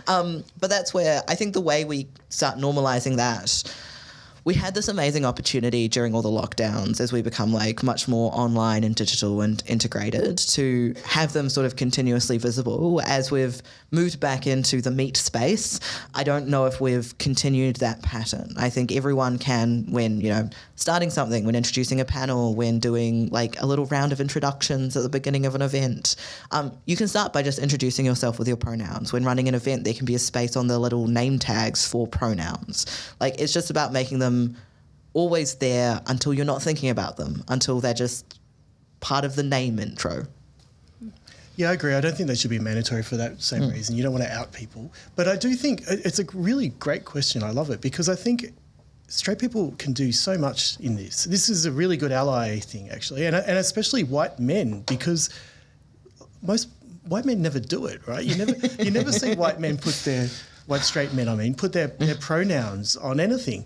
But that's where I think the way we start normalising that, we had this amazing opportunity during all the lockdowns as we become like much more online and digital and integrated to have them sort of continuously visible as we've moved back into the meet space. I don't know if we've continued that pattern. I think everyone can, when, you know, starting something, when introducing a panel, when doing like a little round of introductions at the beginning of an event, you can start by just introducing yourself with your pronouns. When running an event, there can be a space on the little name tags for pronouns. Like, it's just about making them always there until you're not thinking about them, until they're just part of the name intro. Yeah, I agree. I don't think they should be mandatory for that same reason. You don't want to out people. But I do think it's a really great question. I love it because I think straight people can do so much in this. This is a really good ally thing, actually, and especially white men, because most white men never do it, right? You never see white men put their put their pronouns on anything.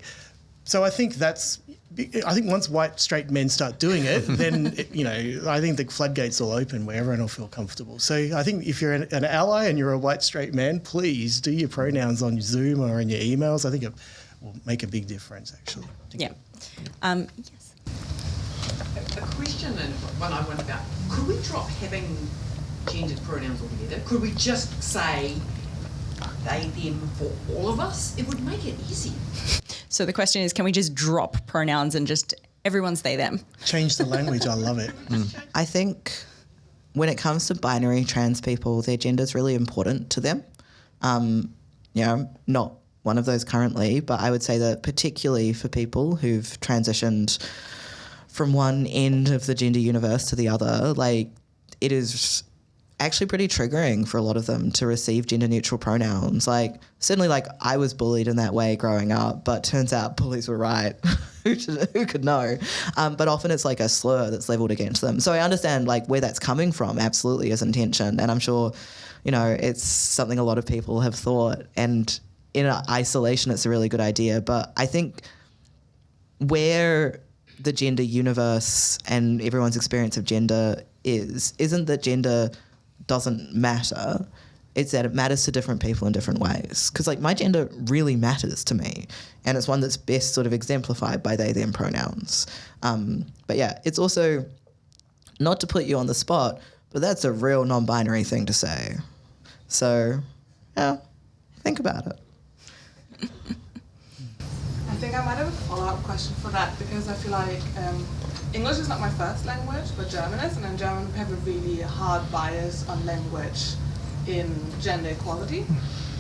So I think once white straight men start doing it, then I think the floodgates will open where everyone will feel comfortable. So I think if you're an ally and you're a white straight man, please do your pronouns on your Zoom or in your emails. I think it will make a big difference, actually. Yeah. Yes. A question and one I wonder about, could we drop having gendered pronouns altogether? Could we just say they, them for all of us? It would make it easier. So the question is, can we just drop pronouns and just everyone's they, them? Change the language. I love it. I think when it comes to binary trans people, their gender is really important to them. Not one of those currently, but I would say that particularly for people who've transitioned from one end of the gender universe to the other, like, it is actually pretty triggering for a lot of them to receive gender neutral pronouns. Like, certainly, like, I was bullied in that way growing up, but turns out bullies were right. Who could know? But often it's like a slur that's leveled against them. So I understand like where that's coming from, absolutely, as intention. And I'm sure, it's something a lot of people have thought, and in isolation it's a really good idea. But I think where the gender universe and everyone's experience of gender isn't that gender doesn't matter, it's that it matters to different people in different ways. Because like my gender really matters to me, and it's one that's best sort of exemplified by they, them pronouns. But yeah, it's also, not to put you on the spot, but that's a real non-binary thing to say. So yeah, think about it. think I might have a follow-up question for that, because I feel like English is not my first language, but German is, and in German we have a really hard bias on language in gender equality.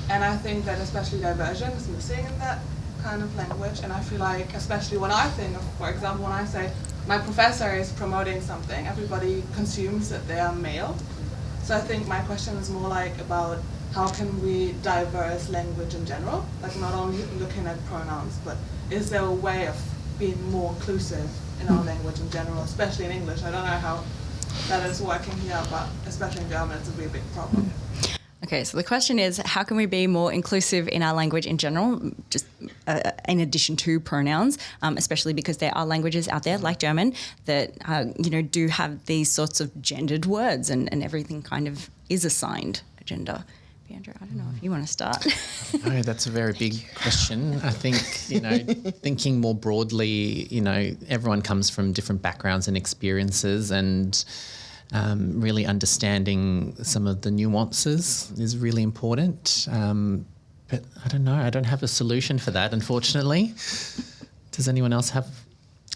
And I think that especially diversion is missing in that kind of language. And I feel like, especially when I think of, for example, when I say my professor is promoting something, everybody consumes that they are male. So I think my question is more like about how can we diverse language in general, like not only looking at pronouns, but is there a way of being more inclusive in our language in general, especially in English? I don't know how that is working here, but especially in German, it's a really big problem. Okay, so the question is, how can we be more inclusive in our language in general, just in addition to pronouns, especially because there are languages out there like German that, do have these sorts of gendered words and everything kind of is assigned a gender. Viandro, I don't know if you want to start. No, that's a very big question. I think, thinking more broadly, everyone comes from different backgrounds and experiences, and really understanding some of the nuances is really important. But I don't know. I don't have a solution for that, unfortunately. Does anyone else have?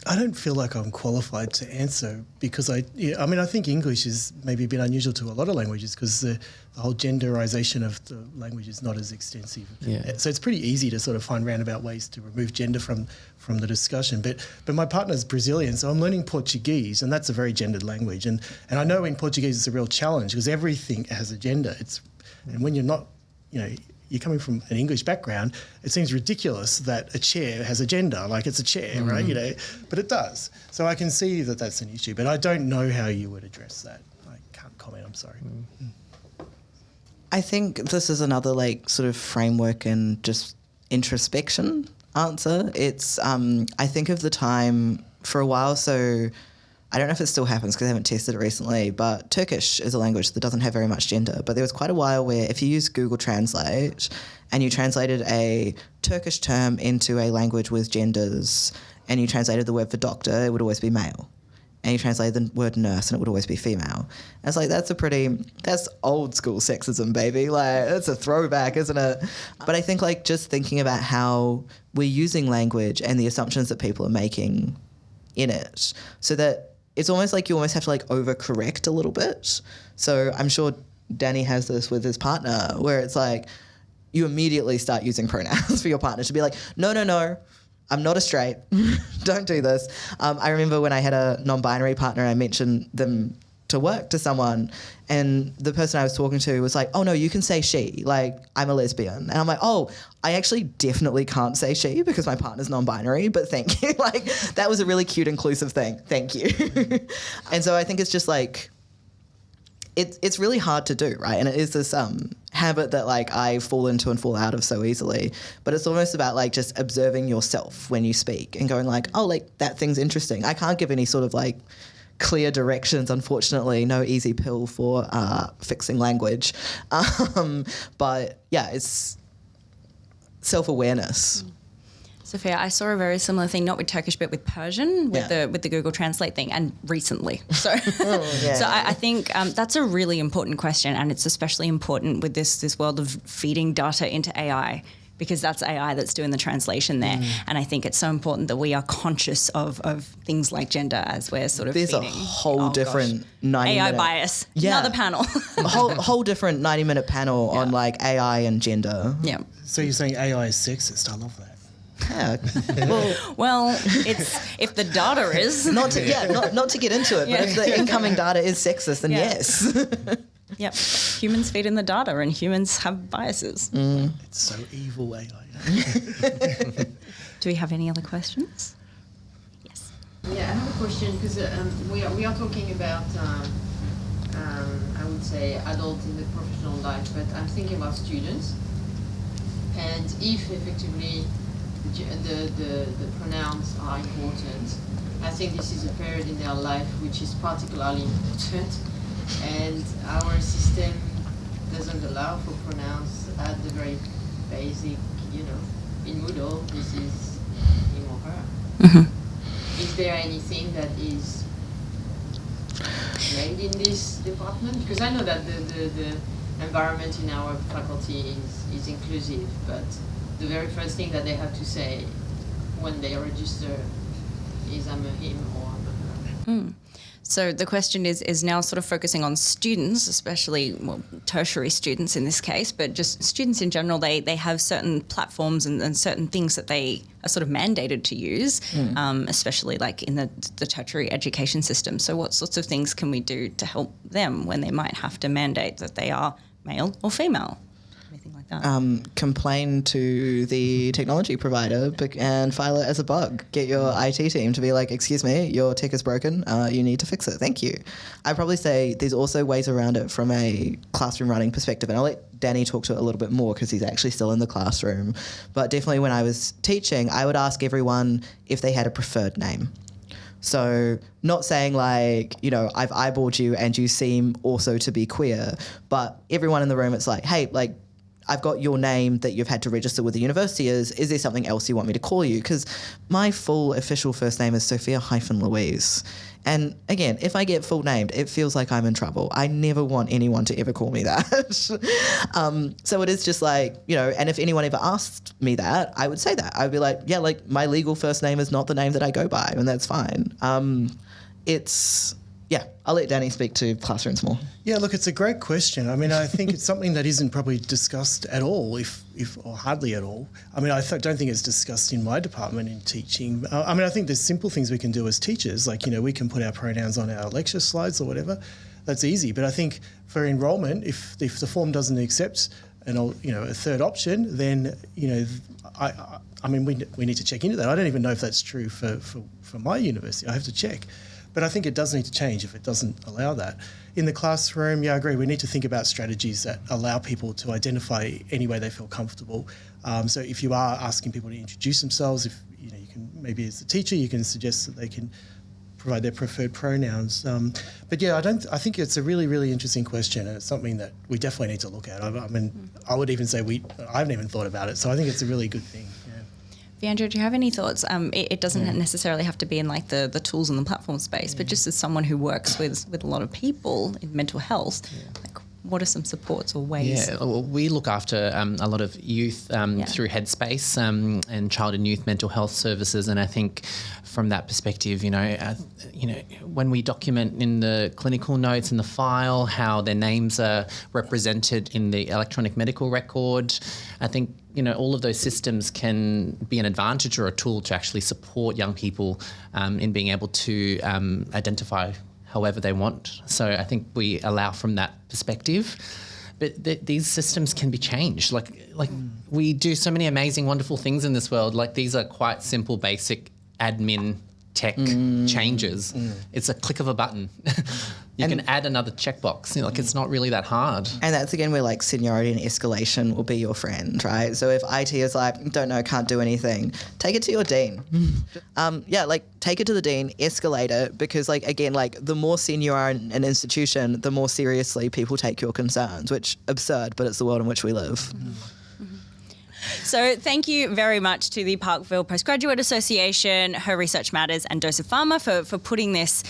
I don't feel like I'm qualified to answer, because I think English is maybe a bit unusual to a lot of languages, because the whole genderization of the language is not as extensive. Yeah. So it's pretty easy to sort of find roundabout ways to remove gender from the discussion. But my partner's Brazilian, so I'm learning Portuguese, and that's a very gendered language. And I know in Portuguese it's a real challenge because everything has a gender. And when you're not, you're coming from an English background, it seems ridiculous that a chair has a gender, like it's a chair, right? But it does. So I can see that that's an issue, but I don't know how you would address that. I can't comment, I'm sorry. I think this is another sort of framework and just introspection answer. It's I think of the time for a while, so I don't know if it still happens because I haven't tested it recently, but Turkish is a language that doesn't have very much gender. But there was quite a while where if you use Google Translate and you translated a Turkish term into a language with genders and you translated the word for doctor, it would always be male. And you translated the word nurse and it would always be female. And it's like, that's old school sexism, baby. It's a throwback, isn't it? But I think just thinking about how we're using language and the assumptions that people are making in it, so that it's almost like you almost have to overcorrect a little bit. So I'm sure Danny has this with his partner, where it's you immediately start using pronouns for your partner to be like, no, I'm not a straight. Don't do this. I remember when I had a non-binary partner, I mentioned them to work to someone, and the person I was talking to was like, oh no, you can say she, I'm a lesbian. And I'm like, oh, I actually definitely can't say she because my partner's non-binary, but thank you. That was a really cute inclusive thing. Thank you. And so I think it's just it's really hard to do, right? And it is this habit that I fall into and fall out of so easily. But it's almost about just observing yourself when you speak and going that thing's interesting. I can't give any sort of clear directions, unfortunately. No easy pill for fixing language. But yeah, it's self-awareness. Sophia, I saw a very similar thing, not with Turkish, but with Persian, with the Google Translate thing, and recently. So, so I think that's a really important question, and it's especially important with this world of feeding data into AI, because that's AI that's doing the translation there. And I think it's so important that we are conscious of things like gender as we're sort of There's feeding. a whole different 90-minute... AI bias. Yeah. Another panel. a whole different 90-minute panel on AI and gender. Yeah. So you're saying AI is sexist? I love that. Yeah. Well, it's if the data is not to get into it, but if the incoming data is sexist, then yes. Yep. Humans feed in the data and humans have biases. It's so evil, AI. Do we have any other questions? Yes. Yeah, I have a question because we are talking about, I would say, adults in the professional life, but I'm thinking about students. And if effectively the pronouns are important, I think this is a period in their life which is particularly important. And our system doesn't allow for pronouns at the very basic, in Moodle, this is him or her. Mm-hmm. Is there anything that is made in this department? Because I know that the environment in our faculty is inclusive, but the very first thing that they have to say when they register is I'm a him or I'm a her. So the question is now sort of focusing on students, especially tertiary students in this case, but just students in general. They have certain platforms and certain things that they are sort of mandated to use, especially like in the tertiary education system. So what sorts of things can we do to help them when they might have to mandate that they are male or female? Anything like that? Complain to the technology provider and file it as a bug. Get your IT team to be like, excuse me, your tech is broken. You need to fix it. Thank you. I'd probably say there's also ways around it from a classroom running perspective. And I'll let Danny talk to it a little bit more because he's actually still in the classroom. But definitely when I was teaching, I would ask everyone if they had a preferred name. So not saying like, you know, I've eyeballed you and you seem also to be queer, but everyone in the room, it's like, hey, like, I've got your name that you've had to register with the university. Is there something else you want me to call you? Because my full official first name is Sophia-Louise. And again, if I get full named, it feels like I'm in trouble. I never want anyone to ever call me that. So it is just like, you know, and if anyone ever asked me that, I would say that. I'd be like, yeah, like my legal first name is not the name that I go by, and that's fine. Yeah, I'll let Danny speak to classrooms more. Yeah, look, it's a great question. I mean, I think it's something that isn't probably discussed at all, if or hardly at all. I mean, I don't think it's discussed in my department in teaching. I mean, I think there's simple things we can do as teachers, like, you know, we can put our pronouns on our lecture slides or whatever. That's easy. But I think for enrolment, if the form doesn't accept a third option, then, you know, I mean, we need to check into that. I don't even know if that's true for my university. I have to check. But I think it does need to change if it doesn't allow that. In the classroom, yeah, I agree. We need to think about strategies that allow people to identify any way they feel comfortable. So if you are asking people to introduce themselves, if you know, you can maybe as a teacher you can suggest that they can provide their preferred pronouns. But yeah, I think it's a really, really interesting question, and it's something that we definitely need to look at. I mean, I would even say I haven't even thought about it. So I think it's a really good thing. Viandro, do you have any thoughts? It doesn't necessarily have to be in like the tools and the platform space, but just as someone who works with a lot of people in mental health, like what are some supports or ways? Yeah, well, we look after a lot of youth through Headspace and child and youth mental health services, and I think from that perspective, when we document in the clinical notes in the file how their names are represented in the electronic medical record, I think all of those systems can be an advantage or a tool to actually support young people in being able to identify however they want. So I think we allow from that perspective. But these systems can be changed. Like we do so many amazing, wonderful things in this world. Like these are quite simple, basic admin tech changes. It's a click of a button. You can add another checkbox. It's not really that hard. And that's again where like seniority and escalation will be your friend, right? So if IT is like, don't know, can't do anything, take it to your dean. Take it to the dean, escalate it, because the more senior you are in an institution, the more seriously people take your concerns, which absurd, but it's the world in which we live. So thank you very much to the Parkville Postgraduate Association, Her Research Matters and Dose of Pharma for putting this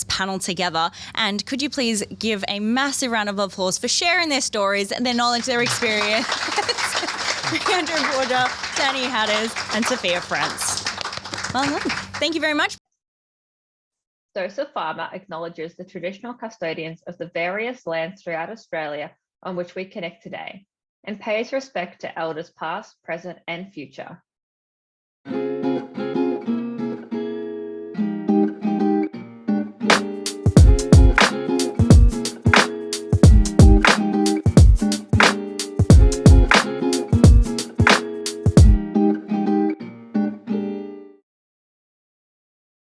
panel together. And could you please give a massive round of applause for sharing their stories and their knowledge, their experience. Viandro Borja, Danny Hatters and Sophia Frentz. Well done. Thank you very much. Dose of Pharma acknowledges the traditional custodians of the various lands throughout Australia on which we connect today, and pays respect to elders past, present and future.